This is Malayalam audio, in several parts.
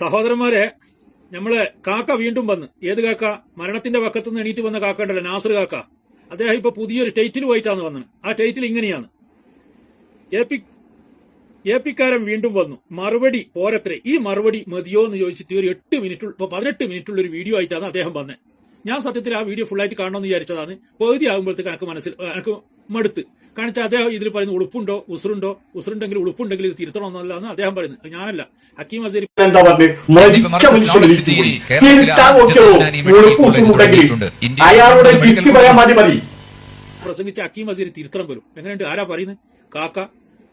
സഹോദരന്മാരെ, നമ്മളെ കാക്ക വീണ്ടും വന്ന്, ഏത് കാക്ക? മരണത്തിന്റെ പക്കത്തുനിന്ന് എണീറ്റ് വന്ന കാക്ക ഉണ്ടല്ലോ, നാസർ കാക്ക. അദ്ദേഹം ഇപ്പൊ പുതിയൊരു ടൈറ്റിലുമായിട്ടാണ് വന്നത്. ആ ടൈറ്റിൽ ഇങ്ങനെയാണ്: എ പിക്കാരൻ വീണ്ടും വന്നു, മറുപടി പോരത്രേ. ഈ മറുപടി മതിയോ എന്ന് ചോദിച്ചിട്ട് ഒരു 18 മിനിറ്റുള്ള ഒരു വീഡിയോ ആയിട്ടാണ് അദ്ദേഹം വന്നത്. ഞാൻ സത്യത്തിൽ ആ വീഡിയോ ഫുള്ളായിട്ട് കാണണമെന്ന് വിചാരിച്ചതാണ്. പകുതി ആകുമ്പോഴത്തേക്ക് എനിക്ക് മടുത്ത്. കാരണം അദ്ദേഹം ഇതിൽ പറയുന്ന ഉളുപ്പുണ്ടോ ഉസുറുണ്ടെങ്കിൽ ഉളുപ്പുണ്ടെങ്കിൽ ഇത് തിരുത്തണമെന്നല്ലാന്ന് അദ്ദേഹം പറയുന്നത്. ഞാനല്ല, ഹക്കീം അസേരി പ്രസംഗിച്ച ഹക്കീം അസേരി തിരുത്തണം വരും. എങ്ങനെയുണ്ട്? ആരാ പറയുന്നത്? കാക്ക.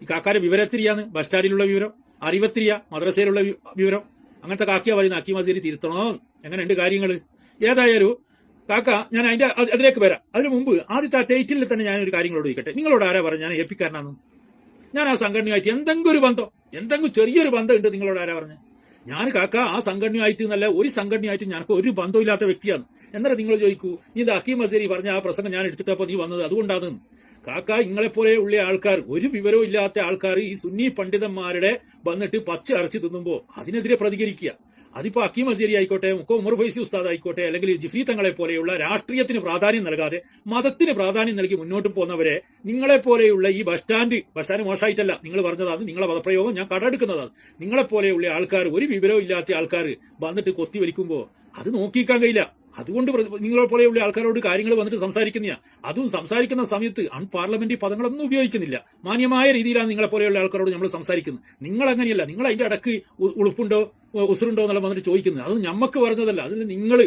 ഈ കാക്കാരെ വിവരത്തിരിയാണ്, ബസ് സ്റ്റാൻഡിലുള്ള വിവരം, അറിവത്തിരിയ മദ്രസയിലുള്ള വിവരം. അങ്ങനത്തെ കാക്കിയാ പറയുന്നത് ഹക്കീം അസേരി തിരുത്തണോ? എങ്ങനെയുണ്ട് കാര്യങ്ങൾ? ഏതായാലും കാക്ക, ഞാൻ അതിലേക്ക് വരാം. അതിനു മുമ്പ് ആദ്യത്തെ ആ ടൈറ്റിൽ തന്നെ ഞാനൊരു കാര്യങ്ങളോട് ചോദിക്കട്ടെ. നിങ്ങളോട് ആരാ പറഞ്ഞു ഞാൻ എ പിക്കാരനാണെന്ന്? ഞാൻ ആ സംഘടനയായിട്ട് എന്തെങ്കിലും ചെറിയൊരു ബന്ധം ഉണ്ട് നിങ്ങളോട് ആരാ പറഞ്ഞു? ഞാൻ കാക്ക ആ സംഘടനയായിട്ട് നല്ല ഒരു സംഘടനയായിട്ട് ഞങ്ങൾക്ക് ഒരു ബന്ധമില്ലാത്ത വ്യക്തിയാണ്. എന്നാലും നിങ്ങൾ ചോദിക്കൂ, നീ ഇത് ഹക്കീം അസേരി പറഞ്ഞ ആ പ്രസംഗം ഞാൻ എടുത്തിട്ടപ്പോ നീ വന്നത് അതുകൊണ്ടാണ്. കാക്ക, നിങ്ങളെപ്പോലെ ഉള്ള ആൾക്കാർ, ഒരു വിവരവും ഇല്ലാത്ത ആൾക്കാർ ഈ സുന്നി പണ്ഡിതന്മാരുടെ വന്നിട്ട് പച്ച അരച്ച് തിന്നുമ്പോ അതിനെതിരെ പ്രതികരിക്കുക. അതിപ്പോ ഹക്കീം അസേരി ആയിക്കോട്ടെ, ഉമർ ഫൈസി ഉസ്താദ് ആയിക്കോട്ടെ, അല്ലെങ്കിൽ ജിഫ്രി തങ്ങളെ പോലെയുള്ള രാഷ്ട്രീയത്തിന് പ്രാധാന്യം നൽകാതെ മതത്തിന് പ്രാധാന്യം നൽകി മുന്നോട്ട് പോകുന്നവരെ, നിങ്ങളെപ്പോലെയുള്ള ഈ ബസ് സ്റ്റാൻഡ് മോശമായിട്ടല്ല നിങ്ങൾ പറഞ്ഞതാണ്, നിങ്ങളെ പദപ്രയോഗം ഞാൻ കടമെടുക്കുന്നതാണ്. നിങ്ങളെപ്പോലെയുള്ള ആൾക്കാർ, ഒരു വിവരവും ഇല്ലാത്ത ആൾക്കാർ വന്നിട്ട് കൊത്തി വലിക്കുമ്പോ അത് നോക്കിക്കാൻ കഴിയില്ല. അതുകൊണ്ട് നിങ്ങളെ പോലെയുള്ള ആൾക്കാരോട് കാര്യങ്ങൾ വന്നിട്ട് സംസാരിക്കുന്ന, അതും സംസാരിക്കുന്ന സമയത്ത് അൺപാർലമെന്ററി പദങ്ങളൊന്നും ഉപയോഗിക്കുന്നില്ല. മാന്യമായ രീതിയിലാണ് നിങ്ങളെ പോലെയുള്ള ആൾക്കാരോട് നമ്മൾ സംസാരിക്കുന്നത്. നിങ്ങൾ അങ്ങനെയല്ല. നിങ്ങൾ അതിന്റെ ഇടക്ക് ഉളുപ്പുണ്ടോ ഉസുറുണ്ടോ എന്നുള്ള വന്നിട്ട് ചോദിക്കുന്നത്. അത് ഞമ്മക്ക് പറഞ്ഞതല്ല. അതിൽ നിങ്ങൾ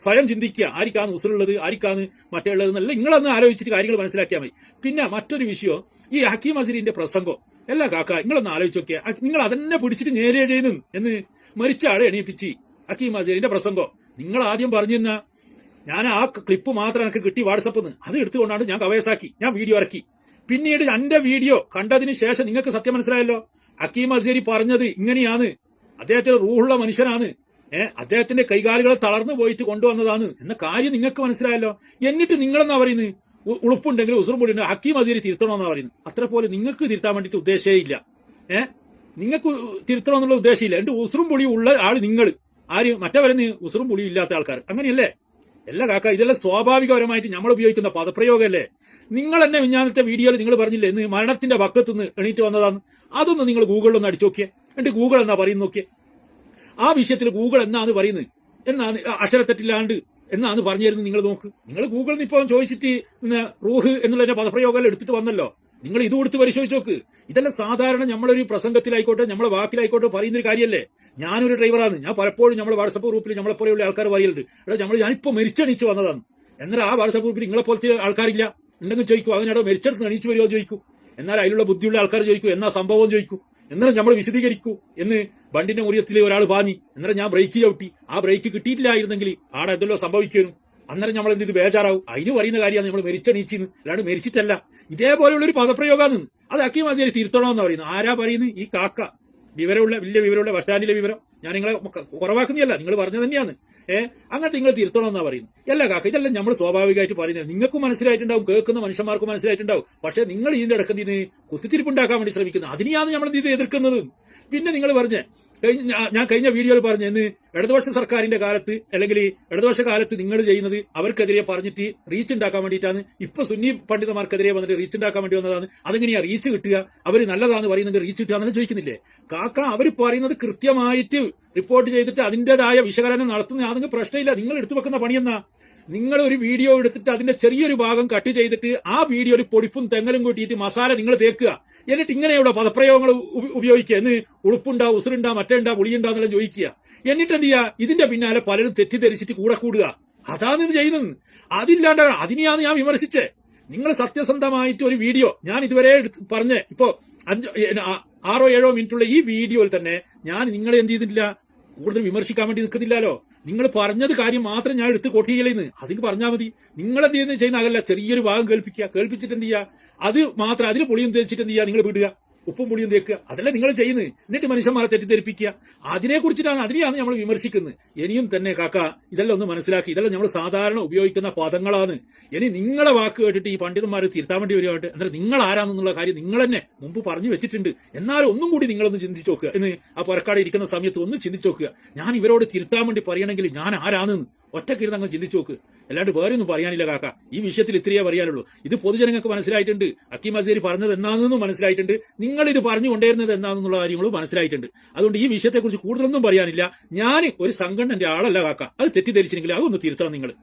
സ്വയം ചിന്തിക്കുക, ആർക്കാണ് ഉസുറുള്ളത്, ആർക്കാണ് മറ്റേ ഉള്ളത് എന്നല്ല നിങ്ങളൊന്ന് ആലോചിച്ചിട്ട് കാര്യങ്ങൾ മനസ്സിലാക്കിയാൽ മതി. പിന്നെ മറ്റൊരു വിഷയം, ഈ ഹക്കീം അസേരിന്റെ പ്രസംഗം എല്ലാ കാക്ക നിങ്ങളൊന്ന് ആലോചിച്ച് നോക്കിയാ, നിങ്ങൾ അതന്നെ പിടിച്ചിട്ട് നേരെ ചെയ്യുന്നു എന്ന് മരിച്ച ആളെ എണീപ്പിച്ച് ഹക്കീം അസേരിന്റെ പ്രസംഗം നിങ്ങൾ ആദ്യം പറഞ്ഞിരുന്ന, ഞാൻ ആ ക്ലിപ്പ് മാത്രം എനിക്ക് കിട്ടി വാട്സപ്പിൽ നിന്ന്, അത് എടുത്തുകൊണ്ടാണ് ഞാൻ കവയസാക്കി, ഞാൻ വീഡിയോ ഇറക്കി. പിന്നീട് എന്റെ വീഡിയോ കണ്ടതിന് ശേഷം നിങ്ങൾക്ക് സത്യം മനസ്സിലായല്ലോ. ഹക്കീം അസേരി പറഞ്ഞത് ഇങ്ങനെയാണ്, അദ്ദേഹത്തിന് റൂഹുള്ള മനുഷ്യനാണ്, അദ്ദേഹത്തിന്റെ കൈകാലുകളെ തളർന്നു പോയിട്ട് കൊണ്ടുവന്നതാണ് എന്ന കാര്യം നിങ്ങൾക്ക് മനസ്സിലായല്ലോ. എന്നിട്ട് നിങ്ങളെന്നാ പറയുന്നത് ഉളുപ്പുണ്ടെങ്കിൽ ഉസുറും പൊടി ഉണ്ടെങ്കിൽ ഹക്കീം അസേരി തിരുത്തണമെന്നാ പറയുന്നത്. അത്ര പോലെ നിങ്ങൾക്ക് തിരുത്താൻ വേണ്ടിയിട്ട് ഉദ്ദേശമേ ഇല്ല. നിങ്ങൾക്ക് തിരുത്തണമെന്നുള്ള ഉദ്ദേശമില്ല. എന്നിട്ട് ഉസുറും പൊടിയും ഉള്ള ആള് നിങ്ങൾ ആര്? മറ്റവരെന്ന് ഉസുറും പൊടിയും ഇല്ലാത്ത ആൾക്കാർ. അങ്ങനെയല്ലേ? എല്ലാ കാക്ക, ഇതെല്ലാം സ്വാഭാവികപരമായിട്ട് നമ്മൾ ഉപയോഗിക്കുന്ന പദപ്രയോഗമല്ലേ? നിങ്ങൾ തന്നെ വിഞ്ഞാനത്തെ വീഡിയോയിൽ നിങ്ങൾ പറഞ്ഞില്ലേ ഇന്ന് മരണത്തിന്റെ പക്കത്തുനിന്ന് എണീറ്റ് വന്നതാണ്. അതൊന്ന് നിങ്ങൾ ഗൂഗിളിലൊന്ന് അടിച്ചു നോക്കിയേ. എന്നിട്ട് ഗൂഗിൾ എന്നാ പറയുന്ന നോക്കിയേ. ആ വിഷയത്തിൽ ഗൂഗിൾ എന്നാണ് പറയുന്നത്, എന്നാണ് അക്ഷരത്തെറ്റില്ലാണ്ട് എന്നാണ് പറഞ്ഞു തരുന്നത്. നിങ്ങൾ നോക്ക്. നിങ്ങൾ ഗൂഗിളിൽ നിന്ന് ഇപ്പൊ ചോദിച്ചിട്ട് റൂഹ് എന്നുള്ള പദപ്രയോഗം എടുത്തിട്ട് വന്നല്ലോ. നിങ്ങൾ ഇത് കൊടുത്ത് പരിശോധിച്ച് നോക്ക്. ഇതെല്ലാം സാധാരണ നമ്മളൊരു പ്രസംഗത്തിലായിക്കോട്ടെ, നമ്മളെ വാക്കിലായിക്കോട്ടെ പറയുന്നൊരു കാര്യമല്ലേ. ഞാനൊരു ഡ്രൈവറാണ്. ഞാൻ പലപ്പോഴും നമ്മുടെ വാട്സപ്പ് ഗ്രൂപ്പിൽ നമ്മളെപ്പോലെയുള്ള ആൾക്കാർ പറയലുണ്ട്, ഞാനിപ്പോ മരിച്ചെണീച്ച് വന്നതാണ്. എന്നാൽ ആ വാട്സപ്പ് ഗ്രൂപ്പിൽ നിങ്ങളെ പോലത്തെ ആൾക്കാരില്ല. ഉണ്ടെങ്കിൽ ചോദിക്കൂ, അതിനിടെ മരിച്ചെടുത്ത് എണീച്ച് വരുമോ ചോദിക്കൂ. എന്നാൽ അതിലുള്ള ബുദ്ധിയുള്ള ആൾക്കാർ ചോദിക്കൂ, എന്നാ സംഭവം ചോദിക്കൂ. എന്നാലും നമ്മൾ വിശദീകരിക്കൂ എന്ന് വണ്ടിന്റെ മുറിയത്തിലെ ഒരാൾ പാഞ്ഞി. എന്നാലും ഞാൻ ബ്രേക്ക് ചവിട്ടി. ആ ബ്രേക്ക് കിട്ടിയിട്ടില്ലായിരുന്നെങ്കിൽ ആടെ എന്തെല്ലോ സംഭവിക്കുന്നു. അന്നേരം നമ്മൾ എന്ത് ബേജാറാവും. അതിന് പറയുന്ന കാര്യമാണ് നമ്മൾ മരിച്ചെണീച്ചിന്ന്, അല്ലാണ്ട് മരിച്ചിട്ടല്ല. ഇതേപോലെയുള്ള ഒരു പദപ്രയോഗമാണ്. അത് ഹക്കീം അസേരി തിരുത്തണമെന്ന് പറയുന്നത്. ആരാ പറയുന്നത്? ഈ കാക്ക. വലിയ വിവരമുള്ള ബസ് സ്റ്റാൻഡിലെ വിവരം. ഞാൻ നിങ്ങളെ കുറവാക്കുന്നതല്ല, നിങ്ങൾ പറഞ്ഞു തന്നെയാണ്. അങ്ങനത്തെ നിങ്ങൾ തിരുത്തണമെന്നാ പറയുന്നത്. എല്ലാ കാക്ക, ഇതെല്ലാം നമ്മൾ സ്വാഭാവികമായിട്ട് പറയുന്നത്. നിങ്ങൾക്കും മനസ്സിലായിട്ടുണ്ടാവും, കേൾക്കുന്ന മനുഷ്യന്മാർക്കും മനസ്സിലായിട്ടുണ്ടാവും. പക്ഷെ നിങ്ങൾ ഇതിന്റെ ഇടയ്ക്ക് ഇതിന് കുത്തിത്തിരിപ്പുണ്ടാക്കാൻ വേണ്ടി ശ്രമിക്കുന്നത്. അതിനെയാണ് നമ്മൾ ഇത് എതിർക്കുന്നത്. പിന്നെ നിങ്ങൾ പറഞ്ഞ ഞാൻ കഴിഞ്ഞ വീഡിയോയിൽ പറഞ്ഞു, എന്ന് ഇടതുപക്ഷ സർക്കാരിന്റെ കാലത്ത് അല്ലെങ്കിൽ ഇടതുപക്ഷ കാലത്ത് നിങ്ങൾ ചെയ്യുന്നത് അവർക്കെതിരെ പറഞ്ഞിട്ട് റീച്ച് ഉണ്ടാക്കാൻ വേണ്ടിയിട്ടാണ്. ഇപ്പൊ സുന്നി പണ്ഡിതന്മാർക്കെതിരെ വന്നിട്ട് റീച്ച് ഉണ്ടാക്കാൻ വേണ്ടി വന്നതാണ്. അതെങ്ങനെയാ റീച്ച് കിട്ടുക? അവർ നല്ലതാണെന്ന് പറയുന്നത് റീച്ച് കിട്ടുക എന്നല്ല ചോദിക്കുന്നില്ലേ കാക്ക? അവർ പറയുന്നത് കൃത്യമായിട്ട് റിപ്പോർട്ട് ചെയ്തിട്ട് അതിന്റേതായ വിശകലനം നടത്തുന്ന അതൊന്നും പ്രശ്നമില്ല. നിങ്ങൾ എടുത്തു വെക്കുന്ന പണിയെന്നാ, നിങ്ങൾ ഒരു വീഡിയോ എടുത്തിട്ട് അതിന്റെ ചെറിയൊരു ഭാഗം കട്ട് ചെയ്തിട്ട് ആ വീഡിയോയിൽ പൊടിപ്പും തെങ്ങലും കൂട്ടിയിട്ട് മസാല നിങ്ങൾ തേക്കുക. എന്നിട്ട് ഇങ്ങനെയുള്ള പദപ്രയോഗങ്ങൾ ഉപയോഗിക്കുക. എന്ന് ഉളുപ്പുണ്ടാ, ഉസുറുണ്ടാ, മറ്റുണ്ടാ, പുളിയുണ്ടാന്നെല്ലാം ചോദിക്കുക. എന്നിട്ട് എന്ത് ചെയ്യുക? ഇതിന്റെ പിന്നാലെ പലരും തെറ്റിദ്ധരിച്ചിട്ട് കൂടെ കൂടുക. അതാണ് ഇത് ചെയ്യുന്നത്. അതില്ലാണ്ടാണ്. അതിനെയാണ് ഞാൻ വിമർശിച്ചേ. നിങ്ങൾ സത്യസന്ധമായിട്ട് ഒരു വീഡിയോ ഞാൻ ഇതുവരെ പറഞ്ഞ് ഇപ്പോ 6-7 മിനിറ്റുള്ള ഈ വീഡിയോയിൽ തന്നെ ഞാൻ നിങ്ങളെ എന്ത് ചെയ്തിട്ടില്ല, കൂടുതൽ വിമർശിക്കാൻ വേണ്ടി നിൽക്കുന്നില്ലല്ലോ. നിങ്ങൾ പറഞ്ഞത് കാര്യം മാത്രം ഞാൻ എടുത്ത് കൊട്ടിയില്ലെന്ന് അതിന് പറഞ്ഞാൽ മതി. നിങ്ങൾ എന്ത് ചെയ്യുന്ന അതല്ല, ചെറിയൊരു ഭാഗം കേൾപ്പിക്കുക. കേൾപ്പിച്ചിട്ട് എന്ത് ചെയ്യുക? അത് മാത്രം അതിൽ പൊളിയും തേച്ചിട്ട് എന്ത് ചെയ്യുക? നിങ്ങൾ വിടുക. ഉപ്പും പുളിയും തേക്കുക, അതല്ല നിങ്ങൾ ചെയ്യുന്നത്. എന്നിട്ട് മനുഷ്യന്മാരെ തെറ്റിദ്ധരിപ്പിക്കുക. അതിനെയാണ് നമ്മൾ വിമർശിക്കുന്നത്. ഇനിയും തന്നെ കാക്ക ഇതെല്ലാം ഒന്ന് മനസ്സിലാക്കി. ഇതെല്ലാം നമ്മൾ സാധാരണ ഉപയോഗിക്കുന്ന പദങ്ങളാണ്. ഇനി നിങ്ങളെ വാക്ക് കേട്ടിട്ട് ഈ പണ്ഡിതന്മാർ തിരുത്താൻ വേണ്ടി വരുവായിട്ട് എന്നാൽ നിങ്ങൾ ആരാണെന്നുള്ള കാര്യം നിങ്ങൾ തന്നെ മുമ്പ് പറഞ്ഞു വെച്ചിട്ടുണ്ട്. എന്നാലും ഒന്നും കൂടി നിങ്ങളൊന്ന് ചിന്തിച്ചു നോക്കുക. എന്ന് ആ പുറക്കാട് ഇരിക്കുന്ന സമയത്ത് ഒന്ന് ചിന്തിച്ചു നോക്കുക. ഞാൻ ഇവരോട് തിരുത്താൻ വേണ്ടി പറയണമെങ്കിൽ ഞാൻ ആരാണെന്ന് ഒറ്റക്കിരുന്ന് അങ്ങ് ചിന്തിച്ചു നോക്ക്. അല്ലാണ്ട് വേറെ ഒന്നും പറയാനില്ല കാക്ക. ഈ വിഷയത്തിൽ ഇത്രയേ പറയാനുള്ളൂ. ഇത് പൊതുജനങ്ങൾക്ക് മനസ്സിലായിട്ടുണ്ട്. ഹക്കീം അസ്ഹരി പറഞ്ഞത് എന്താണെന്നും മനസ്സിലായിട്ടുണ്ട്. നിങ്ങൾ ഇത് പറഞ്ഞു കൊണ്ടേരുന്നത് എന്താണെന്നുള്ള കാര്യങ്ങളും മനസ്സിലായിട്ടുണ്ട്. അതുകൊണ്ട് ഈ വിഷയത്തെക്കുറിച്ച് കൂടുതലൊന്നും പറയാനില്ല. ഞാൻ ഒരു സംഘടനന്റെ ആളല്ല കാക്ക. അത് തെറ്റിദ്ധരിച്ചില്ലെങ്കിൽ അതൊന്ന് തിരുത്തണം നിങ്ങൾ.